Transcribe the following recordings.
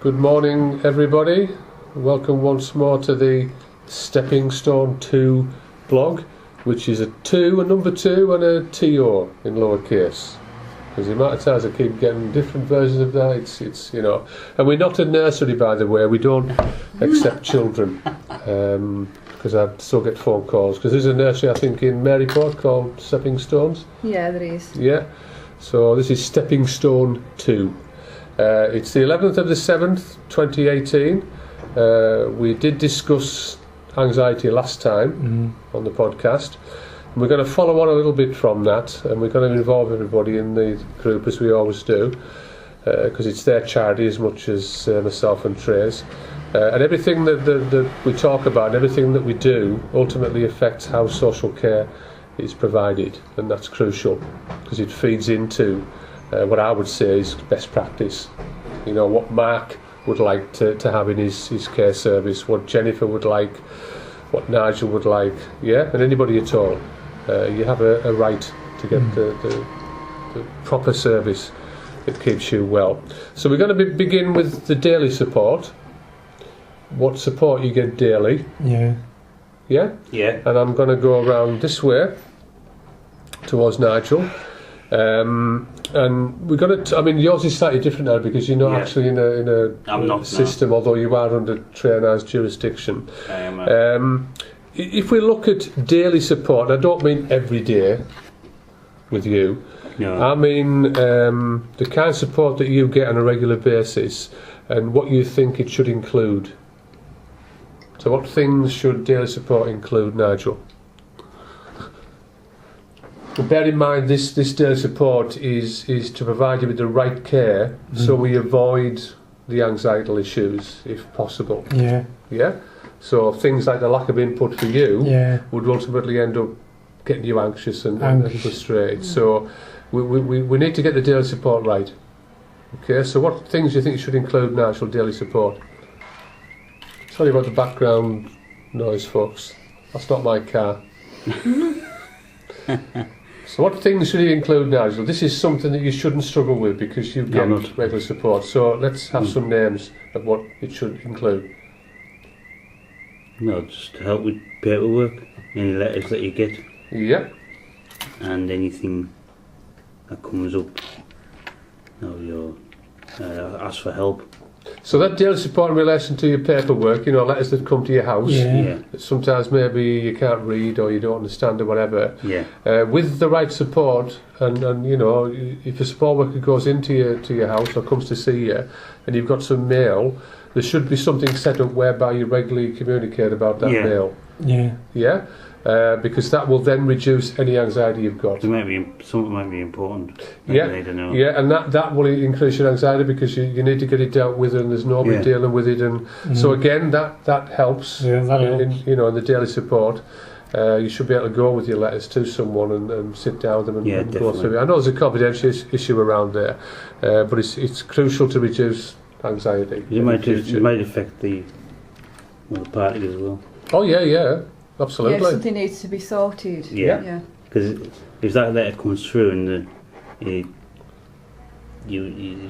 Good morning, everybody. Welcome once more to the Stepping Stone 2 blog, which is a number 2 and a TO in lowercase. Because the amount of times I keep getting different versions of that, it's and we're not a nursery, by the way. We don't accept children, because I still get phone calls. Because there's a nursery, I think, in Maryport called Stepping Stones. Yeah, there is. Yeah. So this is Stepping Stone 2. It's the 11th of the 7th, 2018. We did discuss anxiety last time on the podcast. And we're going to follow on a little bit from that, and we're going to involve everybody in the group as we always do, because it's their charity as much as myself and Trey's. And everything that we talk about, and everything that we do, ultimately affects how social care is provided, and that's crucial because it feeds into what I would say is best practice. You know, what Mark would like to have in his care service, what Jennifer would like, what Nigel would like, yeah, and anybody at all. You have a right to get the proper service that keeps you well. So we're going to begin with the daily support. What support you get daily. Yeah. Yeah? Yeah. And I'm going to go around this way towards Nigel. And we're going to. I mean, yours is slightly different now because you're not actually in a system, although you are under Trainer's jurisdiction. I am. If we look at daily support, I don't mean every day with you. No. I mean the kind of support that you get on a regular basis, and what you think it should include. So, what things should daily support include, Nigel? Bear in mind, this daily support is to provide you with the right care, so we avoid the anxietal issues if possible. Yeah. Yeah. So things like the lack of input for you would ultimately end up getting you anxious and frustrated. So we need to get the daily support right. Okay. So what things do you think should include natural daily support? Sorry about the background noise, folks. That's not my car. So what things should it include, Nigel? This is something that you shouldn't struggle with because you get regular support. So let's have some names of what it should include. No, just to help with paperwork, any letters that you get. Yeah. And anything that comes up. You ask for help. So that daily support in relation to your paperwork, letters that come to your house. Yeah. Sometimes maybe you can't read or you don't understand or whatever. Yeah. With the right support, and if a support worker goes into your house or comes to see you, and you've got some mail, there should be something set up whereby you regularly communicate about that mail. Yeah. Yeah. Because that will then reduce any anxiety you've got. Something might be important. Yeah, I don't know. Yeah, and that will increase your anxiety because you need to get it dealt with, and there's nobody dealing with it, and so again that helps. Yeah, that helps. In the daily support. You should be able to go with your letters to someone and sit down with them and go through it. I know there's a confidential issue around there, but it's crucial to reduce anxiety. It might affect the party as well. Oh yeah. Absolutely. Yeah, something needs to be sorted. Yeah. Because if that letter comes through and it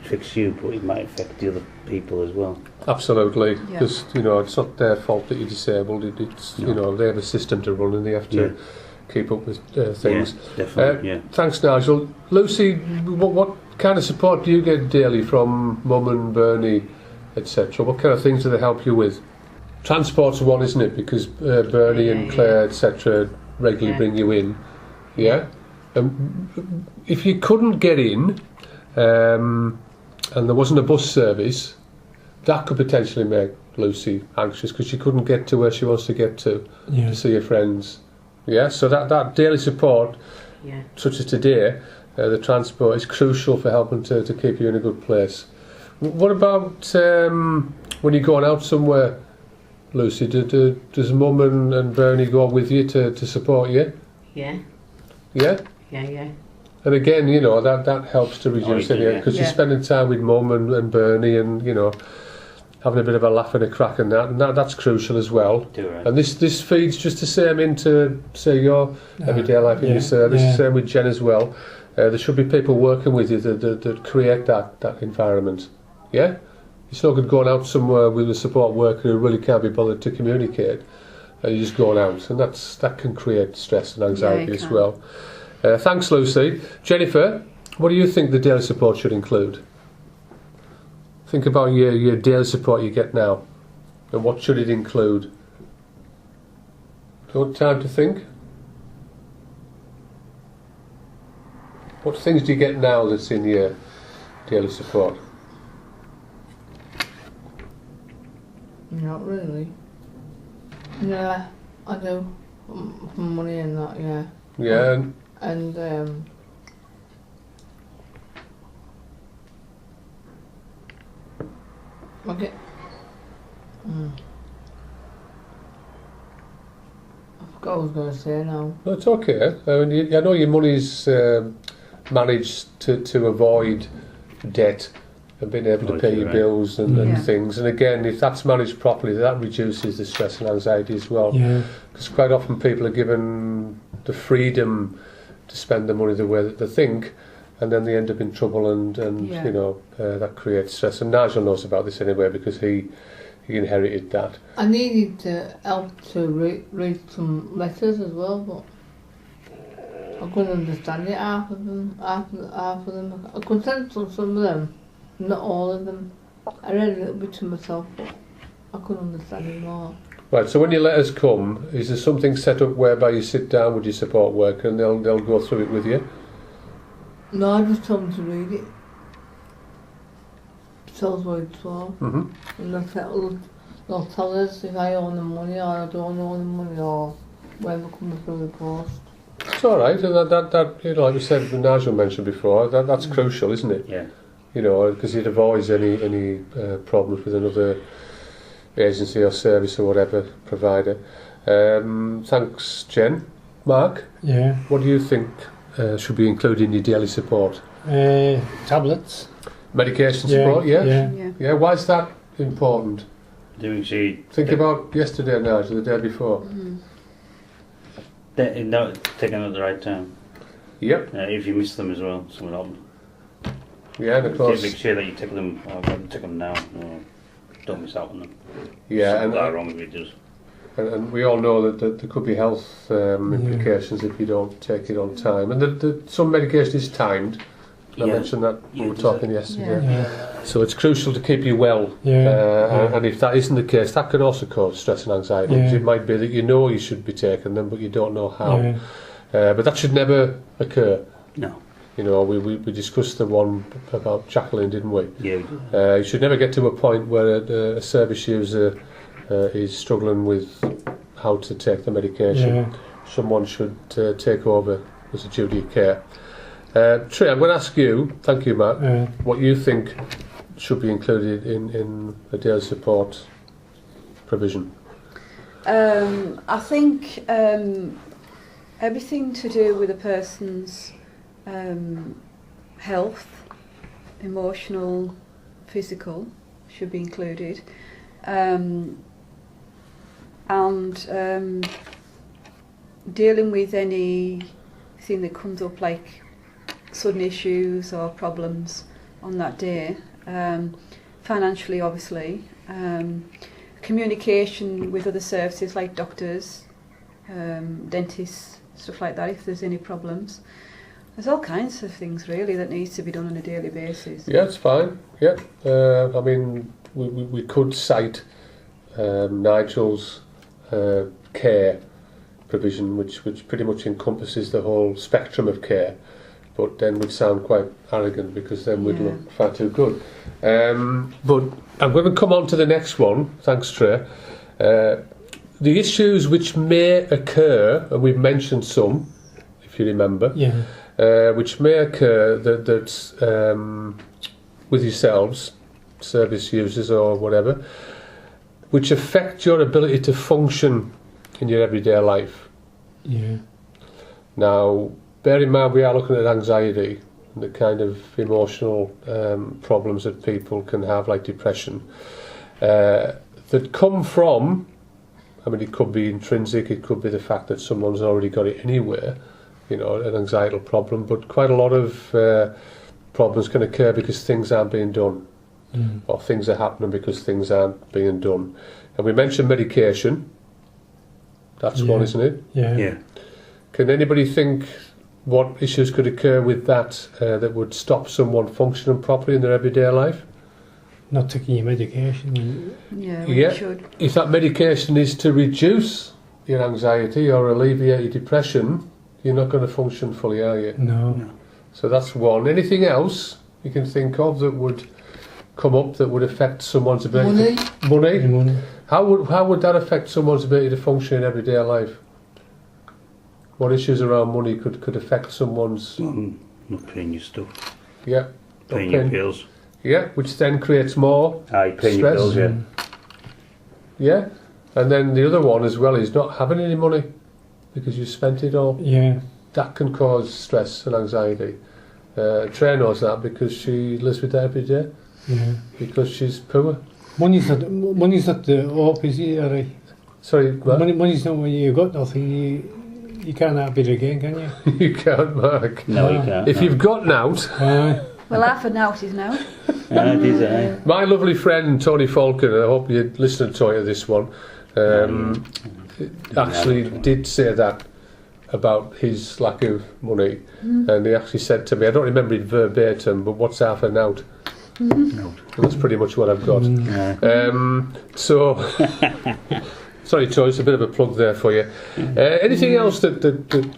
affects you, but it might affect the other people as well. Absolutely. Because it's not their fault that you're disabled. It's they have a system to run and they have to keep up with things. Yeah, definitely. Thanks, Nigel. Lucy, what kind of support do you get daily from Mum and Bernie, etc.? What kind of things do they help you with? Transport's one, isn't it? Because Bernie and Claire, etc., regularly bring you in. Yeah? If you couldn't get in, and there wasn't a bus service, that could potentially make Lucy anxious because she couldn't get to where she wants to get to see her friends. Yeah? So that daily support, such as today, the transport is crucial for helping to keep you in a good place. What about when you're going out somewhere, Lucy? Does Mum and Bernie go with you to support you? Yeah. Yeah? Yeah. And again, that helps to reduce it, because you're spending time with Mum and Bernie and, having a bit of a laugh and a crack and that's crucial as well. Right. And this feeds just the same into, say, your everyday life in your service. The same with Jen as well. There should be people working with you that create that environment. Yeah? It's no good going out somewhere with a support worker who really can't be bothered to communicate, and you're just going out, and that can create stress and anxiety as well. Thanks, Lucy. Jennifer, what do you think the daily support should include? Think about your daily support you get now, and what should it include? Do you want time to think? What things do you get now that's in your daily support? Not really. Yeah, I do. Money and that, yeah. Yeah, And I get. I forgot what I was going to say now. no, it's okay. I mean, I know your money's managed to avoid debt and being able to pay your bills and Yeah. things. And again, if that's managed properly, that reduces the stress and anxiety as well. Yeah. Because quite often people are given the freedom to spend the money the way that they think, and then they end up in trouble, and Yeah. you know, that creates stress. And Nigel knows about this anyway because he inherited that. I needed help to read some letters as well, but I couldn't understand it, half of them. I could sense some of them, not all of them. I read a little bit to myself, but I couldn't understand it more. Right, so when your letters come, is there something set up whereby you sit down with your support worker and they'll go through it with you? No, I just told them to read it. Tells what it's for. Mm-hmm. And they'll tell us if I owe them money or I don't owe them money or whatever comes through the post. It's all right, and that you know, like we said, Nigel mentioned before, that's crucial, isn't it? Yeah. You know, because it avoids any problems with another agency or service or whatever provider. Thanks, Jen. Mark, Yeah. what do you think should be included in your daily support? Tablets. Medication support, yeah? Yeah. Yeah, why is that important? Doing see. Think about yesterday, Nigel, the day before. No, taking them at the right time. Yep, If you miss them as well, something happen. yeah, and of course, Make sure that you take them. Take them now. No, don't miss out on them. yeah, Something and, wrong with it just. and we all know that there could be health implications if you don't take it on time. And some medication is timed. I Yeah. mentioned that when we were Yeah, talking yesterday. Yeah. So it's crucial to keep you well. Yeah. And if that isn't the case, that can also cause stress and anxiety. Yeah. 'Cause it might be that you know you should be taking them, but you don't know how. Yeah. But that should never occur. No. You know, we discussed the one about Jacqueline, didn't we? Yeah. We do. You should never get to a point where a service user is struggling with how to take the medication. Yeah. Someone should take over as a duty of care. Trey, I'm going to ask you, thank you, Matt, what you think should be included in a daily support provision. I think everything to do with a person's health, emotional, physical, should be included. And dealing with anything that comes up, like sudden issues or problems on that day, financially obviously, communication with other services like doctors, dentists, stuff like that, if there's any problems. There's all kinds of things really that needs to be done on a daily basis. Yeah, it's fine. Yeah, I mean, we could cite Nigel's care provision, which pretty much encompasses the whole spectrum of care, but then we'd sound quite arrogant because then we'd look far too good. But I'm going to come on to the next one. Thanks, Trey. The issues which may occur, and we've mentioned some, if you remember, which may occur that with yourselves, service users or whatever, which affect your ability to function in your everyday life. Yeah. Now, bear in mind we are looking at anxiety and the kind of emotional problems that people can have, like depression, that come from, I mean, it could be intrinsic, it could be the fact that someone's already got it anywhere, you know, an anxietal problem, but quite a lot of problems can occur because things aren't being done or things are happening because things aren't being done. And we mentioned medication. That's one, Yeah. isn't it? Yeah. Yeah. Can anybody think what issues could occur with that that would stop someone functioning properly in their everyday life? Not taking your medication. Yeah, Yeah. we should. If that medication is to reduce your anxiety or alleviate your depression, you're not going to function fully, are you? No. So that's one. Anything else you can think of that would come up that would affect someone's ability? Money. Money? How would that affect someone's ability to function in everyday life? What issues around money could affect someone's... Not paying your stuff. Yeah. Paying Okay. your bills. Yeah, which then creates more Aye, paying your stress. bills, yeah. Yeah. And then the other one as well is not having any money because you spent it all. Yeah. That can cause stress and anxiety. Trey knows that because she lives with that every day Yeah. because she's poor. Money's not the opposite, are they? Sorry, Mark. Money's not when you got nothing. You can't have it again, can you? You can't, Mark. No, you can't. If no. you've got out, Aye. Well, half an hour is now. It is, aye. my lovely friend Tony Falcon, I hope you're listening to this one, actually did say that about his lack of money, and he actually said to me, I don't remember it verbatim, but what's half an out? No. And that's pretty much what I've got. So, sorry, Troy, it's a bit of a plug there for you. Anything else that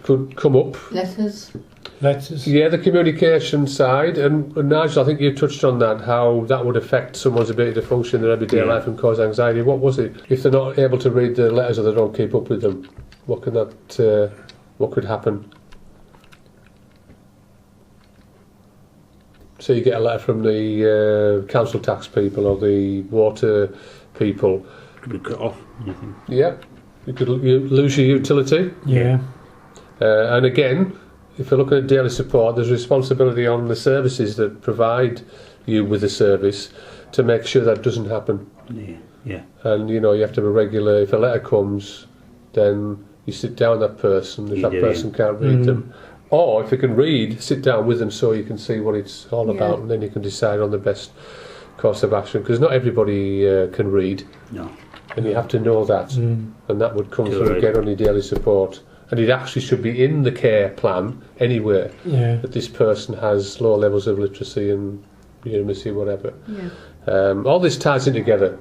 could come up? Letters. Letters. Yeah, the communication side, and Nigel, I think you touched on that, how that would affect someone's ability to function in their everyday Yeah. life and cause anxiety. What was it? If they're not able to read the letters or they don't keep up with them, what could happen? So you get a letter from the council tax people or the water people. Could be cut off. You think? Yeah, you lose your utility. Yeah. And again, if you're looking at daily support, there's responsibility on the services that provide you with the service to make sure that doesn't happen. Yeah. Yeah. And you know, you have to be regular. If a letter comes, then you sit down with that person. If You that do, person can't read them, or if you can read, sit down with them so you can see what it's all Yeah. about, and then you can decide on the best course of action. Because not everybody can read, No. and you have to know that, and that would come through Right. again on your daily support. And it actually should be in the care plan anywhere Yeah. that this person has low levels of literacy and numeracy, whatever. Yeah. All this ties in together,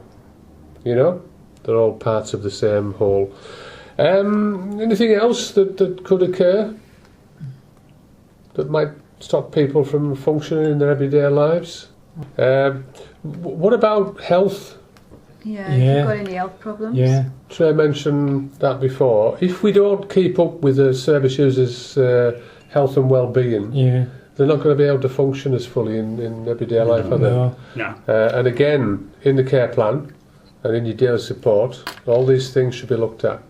you know? They're all parts of the same whole. Anything else that could occur that might stop people from functioning in their everyday lives? What about health? Yeah. If Yeah. you've got any health problems. Yeah. Trey mentioned that before. If we don't keep up with the service users' health and well-being, Yeah. they're not going to be able to function as fully in everyday life, are they? No. No. And again, in the care plan and in your daily support, all these things should be looked at,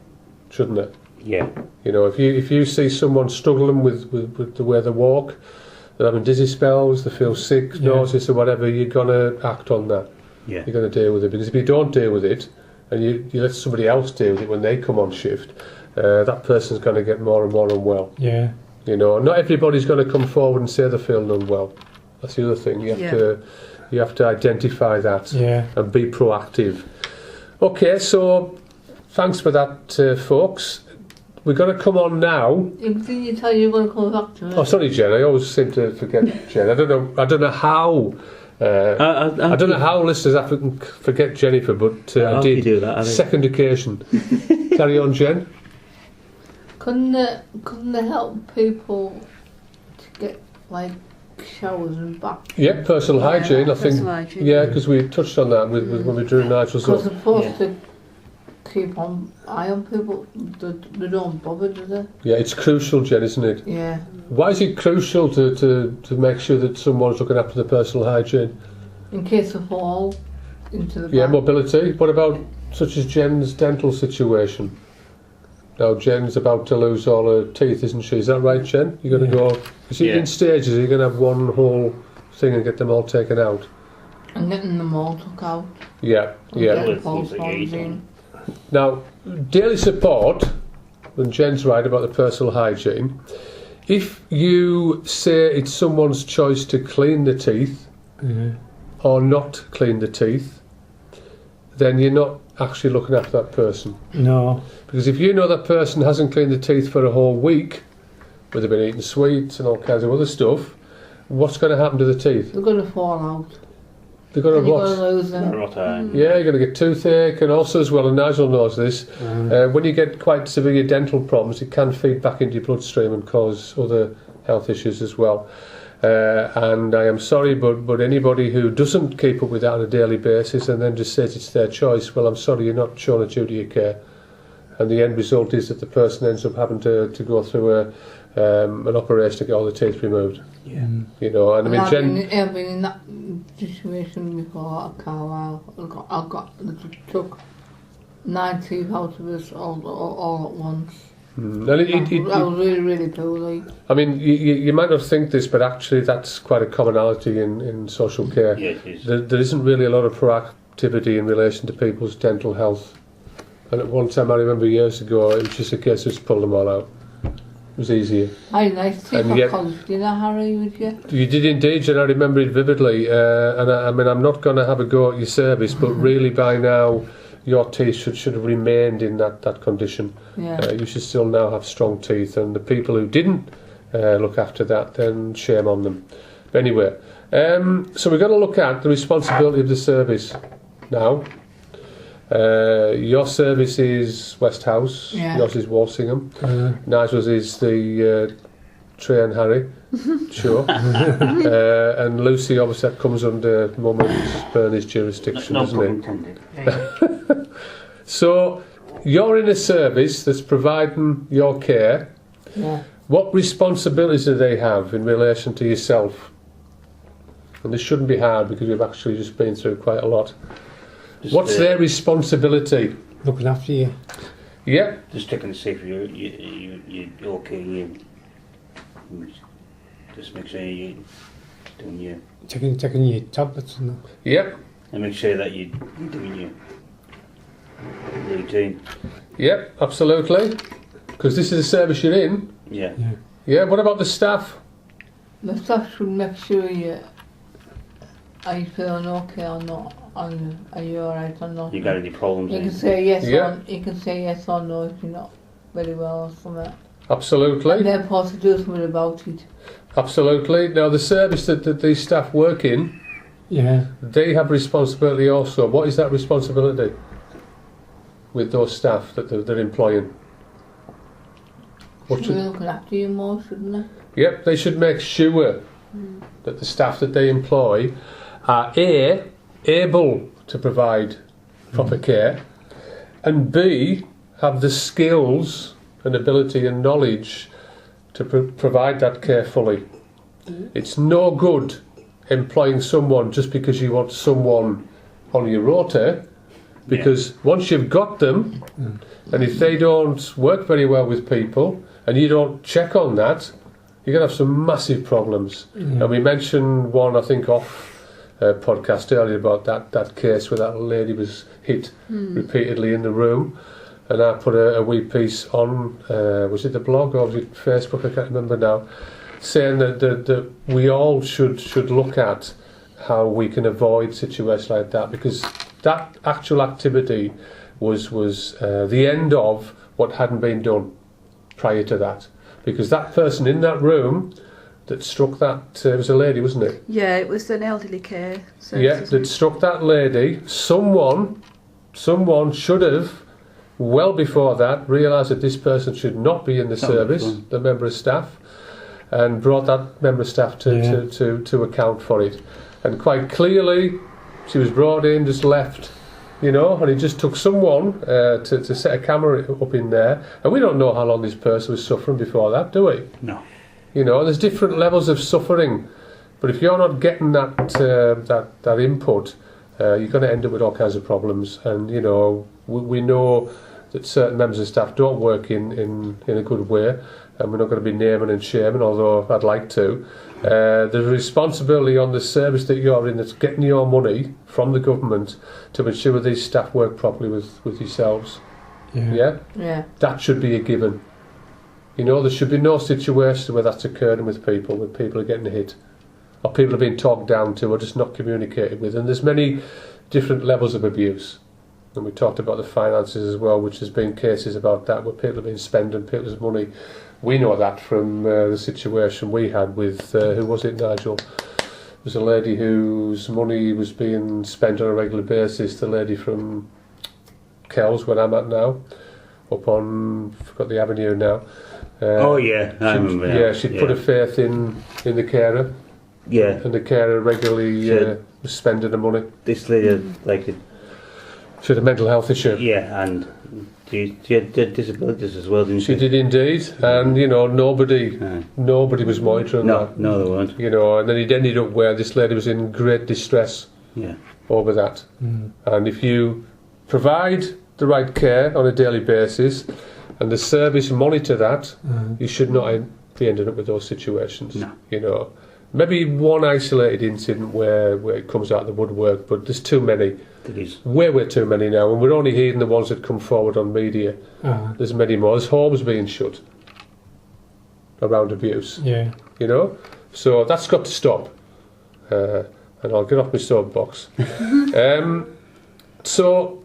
shouldn't it? Yeah. You know, if you see someone struggling with the way they walk, they're having dizzy spells, they feel sick, Yeah. nauseous or whatever, you're going to act on that. Yeah. You're going to deal with it. Because if you don't deal with it, and you let somebody else deal with it when they come on shift, that person's going to get more and more unwell. Yeah. You know, not everybody's going to come forward and say they're feeling unwell. That's the other thing. You have to identify that Yeah. and be proactive. Okay, so thanks for that, folks. We're going to come on now. Didn't you tell you were going to come back to me? Oh, sorry, Jen. I always seem to forget Jen. I don't know how. I don't know how listeners often forget Jennifer, but I How did. do you do that? I think. Second occasion. Carry on, Jen. Couldn't they help people to get like showers and baths? Yeah, personal Yeah, hygiene. I think. personal hygiene. Yeah, because we touched on that when we drew Nigel's Because up. they're supposed to keep on eye on people. They don't bother, do they? Yeah, it's crucial, Jen, isn't it? Yeah. Why is it crucial to make sure that someone's looking after the personal hygiene? In case they fall into the Yeah, bath. mobility. What about such as Jen's dental situation? Now Jen's about to lose all her teeth, isn't she? Is that right, Jen? You're going to go. Is it Yeah. in stages? Are you going to have one whole thing and get them all taken out? And getting them all took out. Yeah, And yeah. getting Well, false it's ones easy. in. Now, daily support, when Jen's right about the personal hygiene, if you say it's someone's choice to clean the teeth, Yeah. or not cleaned the teeth, then you're not actually looking after that person. No. Because if you know that person hasn't cleaned the teeth for a whole week, where they've been eating sweets and all kinds of other stuff, what's going to happen to the teeth? They're going to fall out. They're going And to you're going rot. to lose them. Yeah, you're going to get toothache, and also as well, and Nigel knows this, when you get quite severe dental problems, it can feed back into your bloodstream and cause other health issues as well. And I am sorry, but anybody who doesn't keep up with that on a daily basis and then just says it's their choice, well, I'm sorry, you're not showing a duty of care. And the end result is that the person ends up having to go through an operation to get all the teeth removed. Yeah. You know, and I mean, I've been in that situation before at Carlisle. I took 9 teeth out of us all at once. and I was really, really poorly. I mean, you might not think this, but actually that's quite a commonality in social care. Yeah, it is. There isn't really a lot of proactivity in relation to people's dental health. And at one time, I remember years ago, it was just a case of just pull them all out. It was easier. I had nice teeth And at yet- college, didn't I, Harry, would you? You did indeed, and I remember it vividly. And I mean, I'm not going to have a go at your service, but really by now, your teeth should have remained in that condition. Yeah. You should still now have strong teeth, and the people who didn't look after that, then shame on them. But anyway, so we're going to look at the responsibility of the service now. Your service is West House, Yeah. yours is Walsingham, Nigel's is the Trey and Harry show, and Lucy, obviously, that comes under Mum and Bernie's jurisdiction, No doesn't pun it? intended. So, you're in a service that's providing your care. Yeah. What responsibilities do they have in relation to yourself? And this shouldn't be hard because we've actually just been through quite a lot. Just, What's their responsibility? Looking after you. Yeah, Just checking to see if you're okay. You just make sure you're doing your... Taking your tablets and that. yeah, And make sure that you're doing your routine. yeah, absolutely. Because this is a service you're in. Yeah. Yeah, what about the staff? The staff should make sure are you feeling okay or not, and are you alright or not. You got any problems? You can say yes Yeah. or you can say yes or no if you're not very well or something. And Absolutely, they're supposed to do something about it. absolutely. Now, the service that these staff work in, Yeah. they have responsibility also. What is that responsibility with those staff that they're employing? What Should be should, looking after you more, shouldn't they? yep, they should make sure that the staff that they employ are A, able to provide proper care, and B, have the skills and ability and knowledge to provide that care fully. It's no good employing someone just because you want someone on your rota, because once you've got them, and if they don't work very well with people, and you don't check on that, you're going to have some massive problems. And we mentioned one, I think, off podcast earlier about that case where that lady was hit repeatedly in the room. And I put a wee piece on, was it the blog or was it Facebook? I can't remember now. Saying that we all should look at how we can avoid situations like that, because that actual activity was the end of what hadn't been done prior to that. Because that person in that room that struck that, it was a lady, wasn't it? Yeah, it was an elderly care service. Yeah, that struck that lady. Someone should have, well before that, realised that this person should not be in the service, the member of staff, and brought that member of staff to account for it. And quite clearly, she was brought in, just left, you know, and it just took someone to set a camera up in there. And we don't know how long this person was suffering before that, do we? No. You know, there's different levels of suffering, but if you're not getting that input, you're going to end up with all kinds of problems. And you know, we know that certain members of staff don't work in a good way, and we're not going to be naming and shaming, although I'd like to. The responsibility on the service that you're in, that's getting your money from the government to ensure these staff work properly with yourselves. Yeah, Yeah. that should be a given. You know, there should be no situation where that's occurring with people, where people are getting hit. or people are being talked down to, or just not communicated with. And there's many different levels of abuse. And we talked about the finances as well, which has been cases about that, where people have been spending people's money. We know that from the situation we had with, who was it, Nigel? There was a lady whose money was being spent on a regular basis, the lady from Kells, where I'm at now, up on, I forgot the avenue now. Oh yeah, I remember that. Yeah, she'd put her faith in the carer, Yeah, and the carer regularly was spending the money. this lady, like, She had a mental health issue. yeah, and she had disabilities as well, didn't she? She did indeed, and you know, nobody was monitoring that. No, they weren't. You know, and then it ended up where this lady was in great distress Yeah, over that. And if you provide the right care on a daily basis, and the service monitor that, you should not be ending up with those situations. No. You know, maybe one isolated incident where it comes out of the woodwork, but there's too many. it is. Way too many now, and we're only hearing the ones that come forward on media. There's many more. There's homes being shut around abuse, Yeah. you know. So that's got to stop. And I'll get off my soapbox. So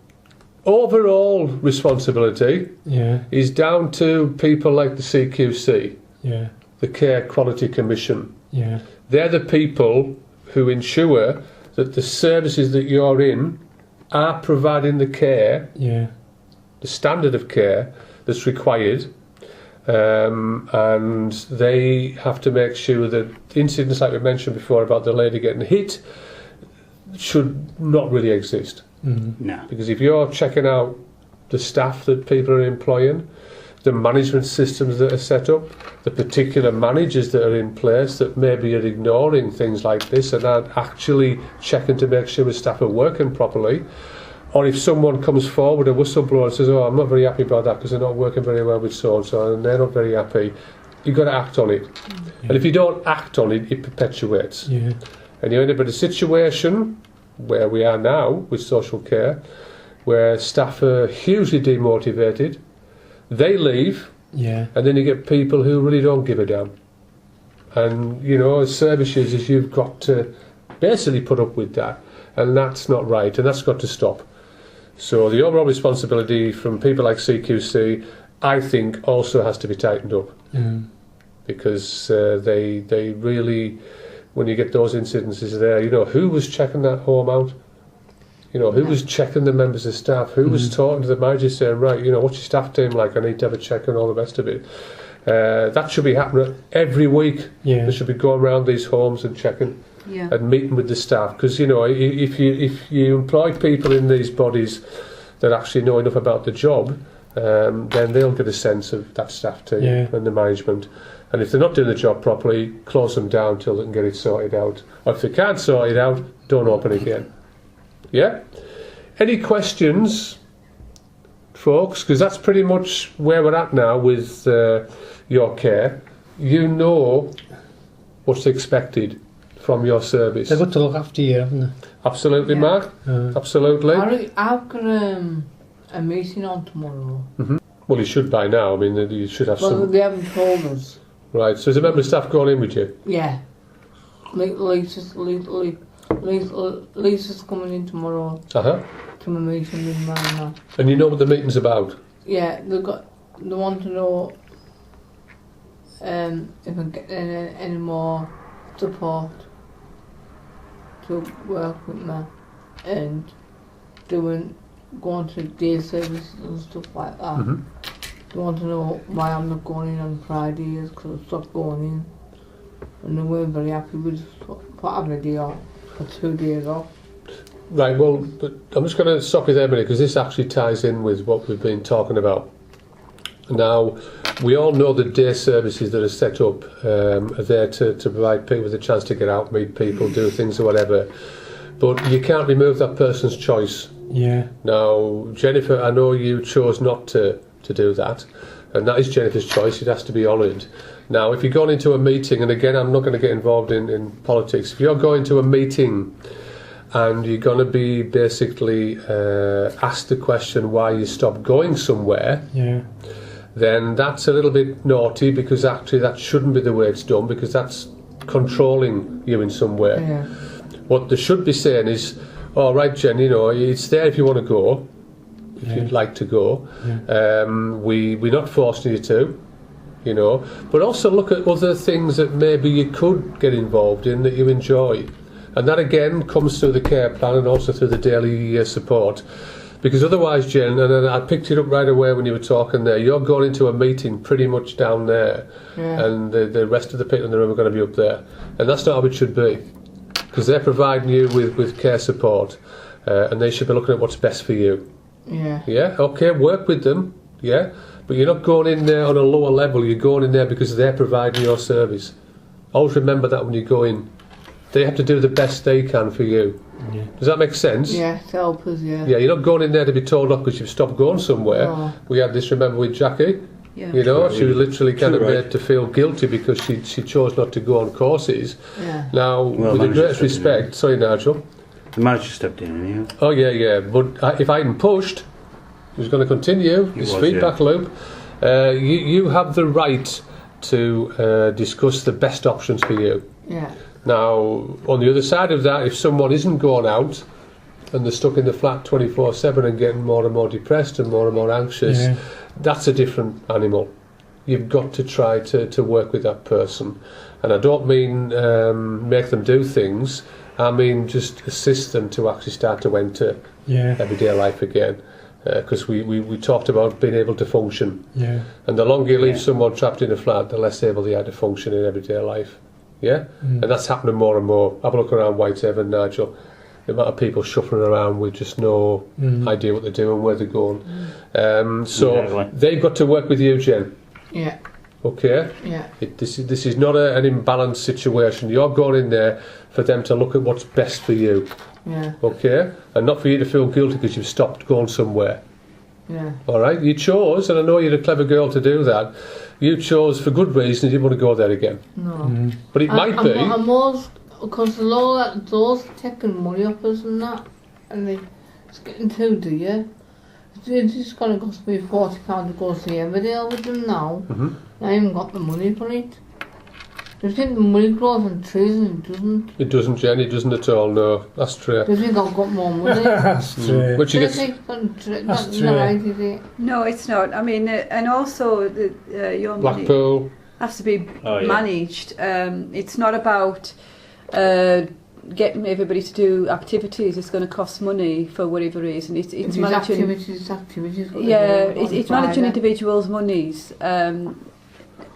overall responsibility Yeah. is down to people like the CQC, Yeah. the Care Quality Commission. Yeah. They're the people who ensure that the services that you're in are providing the care, Yeah. the standard of care that's required, and they have to make sure that incidents like we mentioned before about the lady getting hit should not really exist. No. Because if you're checking out the staff that people are employing, the management systems that are set up, the particular managers that are in place that maybe are ignoring things like this and aren't actually checking to make sure the staff are working properly, or if someone comes forward, a whistleblower, and says, oh, I'm not very happy about that because they're not working very well with so-and-so and they're not very happy, you've got to act on it. And if you don't act on it, it perpetuates. Yeah. And you end up in a situation where we are now with social care, where staff are hugely demotivated, they leave, Yeah. and then you get people who really don't give a damn. And, you know, as service users, you've got to basically put up with that. And that's not right, and that's got to stop. So the overall responsibility from people like CQC, I think, also has to be tightened up. Because they really, when you get those incidences there, you know, who was checking that home out? You know, who was checking the members of staff? Who was talking to the manager saying, right, you know, what's your staff team like? I need to have a check and all the rest of it. That should be happening every week. Yeah. They should be going around these homes and checking Yeah. and meeting with the staff. Because, you know, if you employ people in these bodies that actually know enough about the job, then they'll get a sense of that staff team and the management. And if they're not doing the job properly, close them down till they can get it sorted out. Or if they can't sort it out, don't open again. Yeah? Any questions, folks? Because that's pretty much where we're at now with your care. You know what's expected from your service. They've got to look after you, haven't they? Absolutely, Yeah. Mark. Absolutely. I've got a meeting on tomorrow. Well, you should by now. I mean, you should have Well, some. they haven't told us. Right. So, is a member of staff going in with you? Yeah. Lisa's coming in tomorrow Uh huh. to my meeting with Mama. And you know what the meeting's about? Yeah, they want to know if I get any more support to work with me and going to day services and stuff like that. They want to know why I'm not going in on Fridays because I stopped going in. And they weren't very happy with having a day off or 2 days off. Right. Well, but I'm just going to stop you there a minute because this actually ties in with what we've been talking about. Now, we all know the day services that are set up are there to provide people with a chance to get out, meet people, do things or whatever. But you can't remove that person's choice. Yeah. Now, Jennifer, I know you chose not to do that, and that is Jennifer's choice. It has to be honoured. Now, if you're going into a meeting, and again, I'm not going to get involved in politics, if you're going to a meeting and you're going to be basically asked the question why you stopped going somewhere, Yeah. then that's a little bit naughty because actually that shouldn't be the way it's done because that's controlling you in some way. Yeah. What they should be saying is, all right, Jen, you know, it's there if you want to go, if you'd like to go. We're not forcing you to, you know, but also look at other things that maybe you could get involved in that you enjoy. And that again comes through the care plan and also through the daily support. Because otherwise, Jen, and I picked it up right away when you were talking there, you're going into a meeting pretty much down there, and the rest of the people in the room are going to be up there. And that's not how it should be. Because they're providing you with care support, and they should be looking at what's best for you. Yeah. Yeah, okay, work with them, yeah, but you're not going in there on a lower level, you're going in there because they're providing your service. Always remember that when you go in. They have to do the best they can for you. Yeah. Does that make sense? Yeah, to help us, yeah. Yeah, you're not going in there to be told off because you've stopped going somewhere. No. We had this, remember, with Jackie? Yeah. You know, she was literally kind of Right. made to feel guilty because she chose not to go on courses. Yeah. Now, Well, with the manager greatest stepped in, respect, sorry Nigel. The manager stepped in, anyhow. Oh yeah, but if I hadn't pushed, he was going to continue He his was, feedback loop. You have the right to discuss the best options for you. Yeah. Now, on the other side of that, if someone isn't going out and they're stuck in the flat 24/7 and getting more and more depressed and more anxious, Yeah. that's a different animal. You've got to try to work with that person. And I don't mean make them do things, I mean just assist them to actually start to enter Yeah. everyday life again. Because we talked about being able to function. Yeah. And the longer you leave Yeah. someone trapped in a flat, the less able they are to function in everyday life. Yeah? And that's happening more and more. Have a look around Whitehaven, Nigel. The amount of people shuffling around with just no idea what they're doing, where they're going. So Exactly. they've got to work with you, Jen. Yeah. Okay? Yeah. This is not an imbalanced situation. You're going in there for them to look at what's best for you. Yeah. Okay? And not for you to feel guilty because you've stopped going somewhere. Yeah. All right? You chose, and I know you're a clever girl to do that, you chose for good reasons you want to go there again. No. But it might be... I'm always, because those taking money off us and that, and it's getting too dear. It's just going to cost me £40 to go see Emmerdale with them now. I haven't got the money for it. Do you think the money grows on trees and it doesn't? It doesn't, Jen, it doesn't at all, no. That's true. Do you think I've got more money? That's true. But Do you you get... think That's that's true. not right, is it? No, it's not. I mean, and also your money Blackpool... has to be Oh, yeah. managed. It's not about getting everybody to do activities. It's going to cost money for whatever reason. It's These managing. activities. what they Yeah, do on it's managing Friday. individuals' monies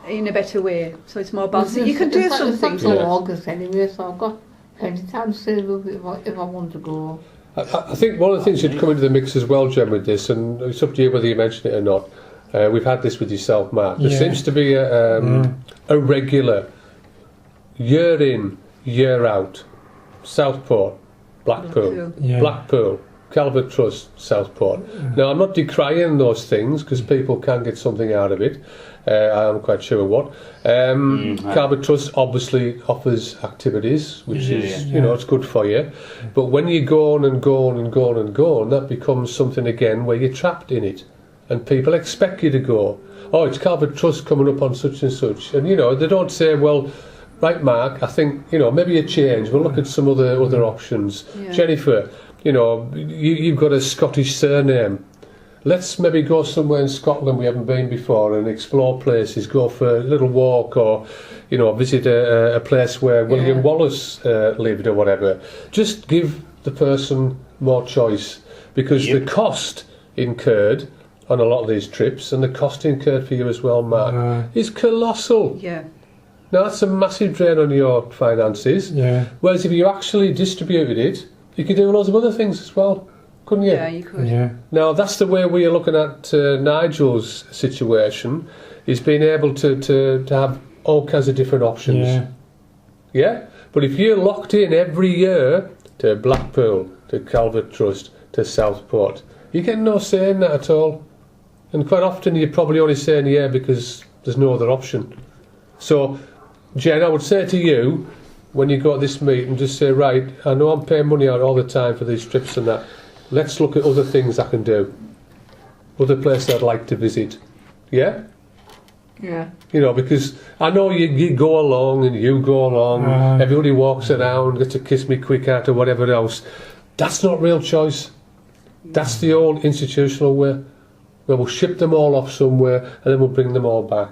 in a better way. So it's more balanced. You can do It's something. until Yeah. August anyway, so I've got plenty of time to save up if I want to go. I think one of the things should come into the mix as well, Jen, with this, and it's up to you whether you mention it or not. We've had this with yourself, Mark. There Yeah. seems to be a regular, year in, year out, Southport, Blackpool, Yeah. Blackpool, Calvert Trust, Southport. Now, I'm not decrying those things because people can get something out of it. I'm quite sure what. Calvert Trust obviously offers activities, which is, you know, it's good for you. But when you go on and go on and go on and go on, that becomes something again where you're trapped in it. And people expect you to go. Oh, it's Calvert Trust coming up on such and such. And, you know, they don't say, well, right, Mark, I think, you know, maybe a change. We'll look at some other options. Yeah. Jennifer, you know, you've got a Scottish surname. Let's maybe go somewhere in Scotland we haven't been before and explore places, go for a little walk or, you know, visit a place where William Wallace lived or whatever. Just give the person more choice because the cost incurred on a lot of these trips and the cost incurred for you as well, Mark, is colossal. Yeah. Now, that's a massive drain on your finances. Yeah. Whereas if you actually distributed it, you could do loads of other things as well, couldn't you? Yeah, you could. Yeah. Now, that's the way we are looking at Nigel's situation, is being able to have all kinds of different options. Yeah. Yeah? But if you're locked in every year to Blackpool, to Calvert Trust, to Southport, you get no say in that at all. And quite often you're probably only saying yeah because there's no other option. So, Jen, I would say to you, when you go to this meeting, just say, right, I know I'm paying money out all the time for these trips and that. Let's look at other things I can do. Other places I'd like to visit. Yeah? Yeah. You know, because I know you go along and you go along, everybody walks around, gets a kiss me quick out or whatever else. That's not real choice. That's the old institutional way, where we'll ship them all off somewhere and then we'll bring them all back.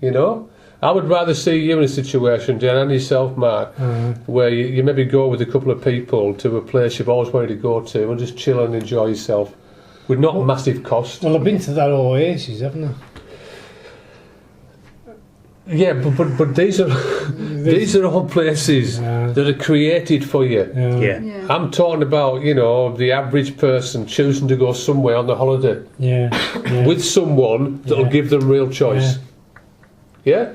You know? I would rather see you in a situation, Jen, and yourself, Mark, where you maybe go with a couple of people to a place you've always wanted to go to and just chill and enjoy yourself with not massive cost. Well, I've been to that Oasis, haven't I? Yeah, but these are all places that are created for you. Yeah. Yeah. I'm talking about, you know, the average person choosing to go somewhere on the holiday with someone that'll give them real choice. Yeah?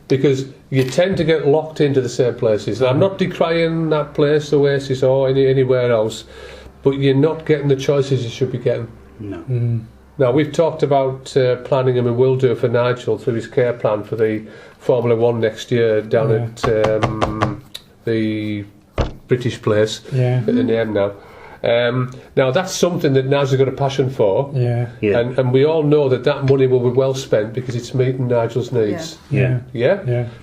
Because you tend to get locked into the same places. And I'm not decrying that place, Oasis, or anywhere else, but you're not getting the choices you should be getting. No. Now, we've talked about planning, and we will do for Nigel through his care plan for the Formula 1 next year down at the British place, at the name now. Now, that's something that Nigel's got a passion for, and we all know that money will be well spent because it's meeting Nigel's needs. Yeah.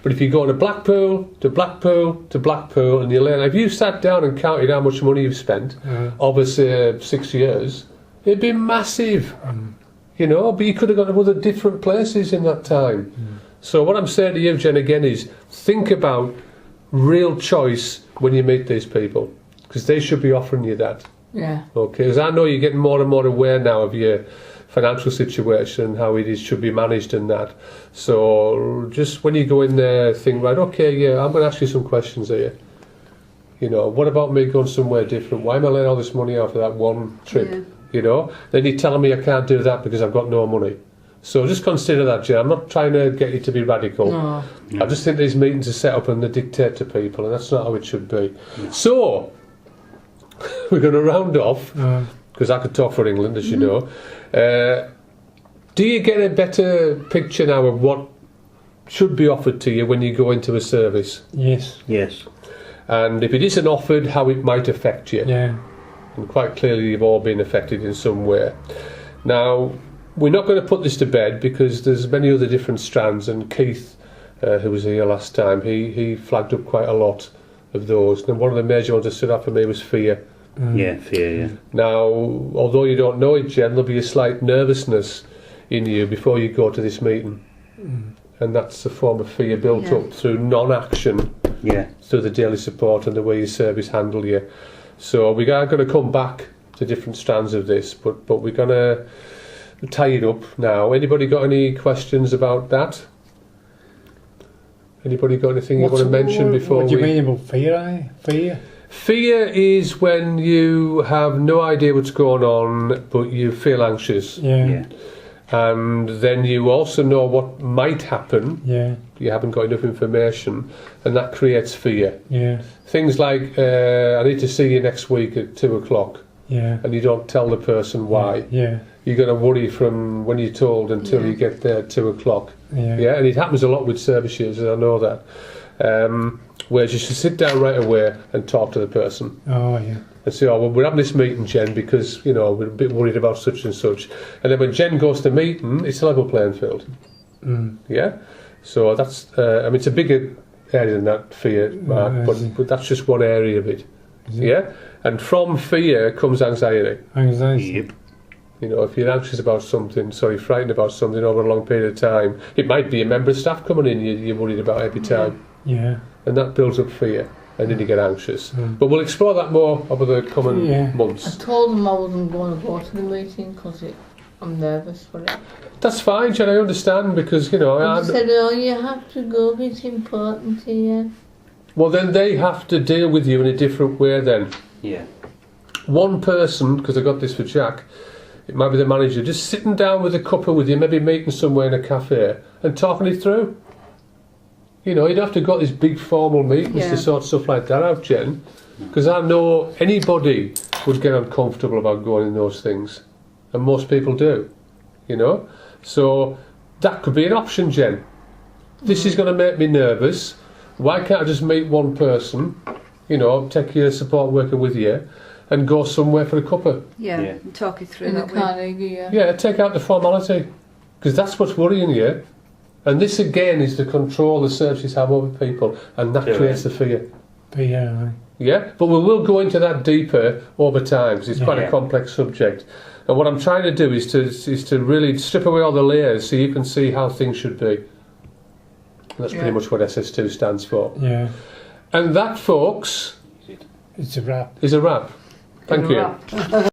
But if you go to Blackpool, to Blackpool, to Blackpool, and you learn, if you sat down and counted how much money you've spent over, say, 6 years, it'd be massive, you know, but you could have gone to other different places in that time. So what I'm saying to you, Jen, again, is think about real choice when you meet these people, because they should be offering you that. Yeah. Okay, because I know you're getting more and more aware now of your financial situation, how it should be managed and that. So just when you go in there, think, right, okay, yeah, I'm going to ask you some questions here. You know, what about me going somewhere different? Why am I letting all this money out for that one trip? Yeah. You know, then you're telling me I can't do that because I've got no money. So just consider that, Jen. I'm not trying to get you to be radical. No. I just think these meetings are set up and they dictate to people, and that's not how it should be. So we're going to round off, because I could talk for England, as you know. Do you get a better picture now of what should be offered to you when you go into a service? Yes. And if it isn't offered, how it might affect you? Yeah. And quite clearly you've all been affected in some way. Now, we're not going to put this to bed because there's many other different strands, and Keith, who was here last time, he flagged up quite a lot of those. And one of the major ones that stood out for me was fear. Yeah, fear, yeah. Now, although you don't know it, Jen, there'll be a slight nervousness in you before you go to this meeting. And that's a form of fear built up through non-action, through the daily support and the way your service handle you. So we are going to come back to different strands of this, but we're going to tie it up now. Anybody got any questions about that? Anybody got anything you want to mention before What do you mean about fear, Fear? Fear is when you have no idea what's going on, but you feel anxious. Yeah. And then you also know what might happen. Yeah. You haven't got enough information, and that creates fear. Yeah. Things like, I need to see you next week at 2 o'clock, Yeah. and you don't tell the person why. Yeah. You're going to worry from when you're told until you get there at 2 o'clock. Yeah. And it happens a lot with service users, I know that. Whereas you should sit down right away and talk to the person. Oh, yeah. And say, oh, well, we're having this meeting, Jen, because, you know, we're a bit worried about such and such. And then when Jen goes to the meeting, it's a level playing field. Yeah? So that's, I mean, it's a bigger area than that, fear, Mark, but that's just one area of it. Yeah? And from fear comes anxiety. Anxiety. Yep. You know, if you're anxious about something, frightened about something over a long period of time, it might be a member of staff coming in you're worried about every time. Yeah. And that builds up fear, and then you get anxious. But we'll explore that more over the coming I months. told them I wasn't going to go to the meeting because I'm nervous for it. That's fine, Jen, I understand, because, you know... And they said, oh, you have to go, it's important to you. Well, then they have to deal with you in a different way then. Yeah. One person, because I got this for Jack, it might be the manager, just sitting down with a cuppa with you, maybe meeting somewhere in a cafe and talking it through. You know, you'd have to go to these big formal meetings to sort stuff like that out, Jen, because I know anybody would get uncomfortable about going in those things, and most people do, you know. So that could be an option, Jen. This is going to make me nervous. Why can't I just meet one person, you know, take your support worker with you, and go somewhere for a cuppa? And talk it through In the that way. Carnegie, Yeah, take out the formality, because that's what's worrying you. And this again is the control the services have over people, and that Yeah. creates the fear. But yeah, Yeah, but we will go into that deeper over time because it's quite a Yeah. complex subject. And what I'm trying to do is to really strip away all the layers so you can see how things should be. And that's pretty Yeah. much what SS2 stands for. yeah, And that, folks, it's a wrap. is a wrap. Thank you. Right.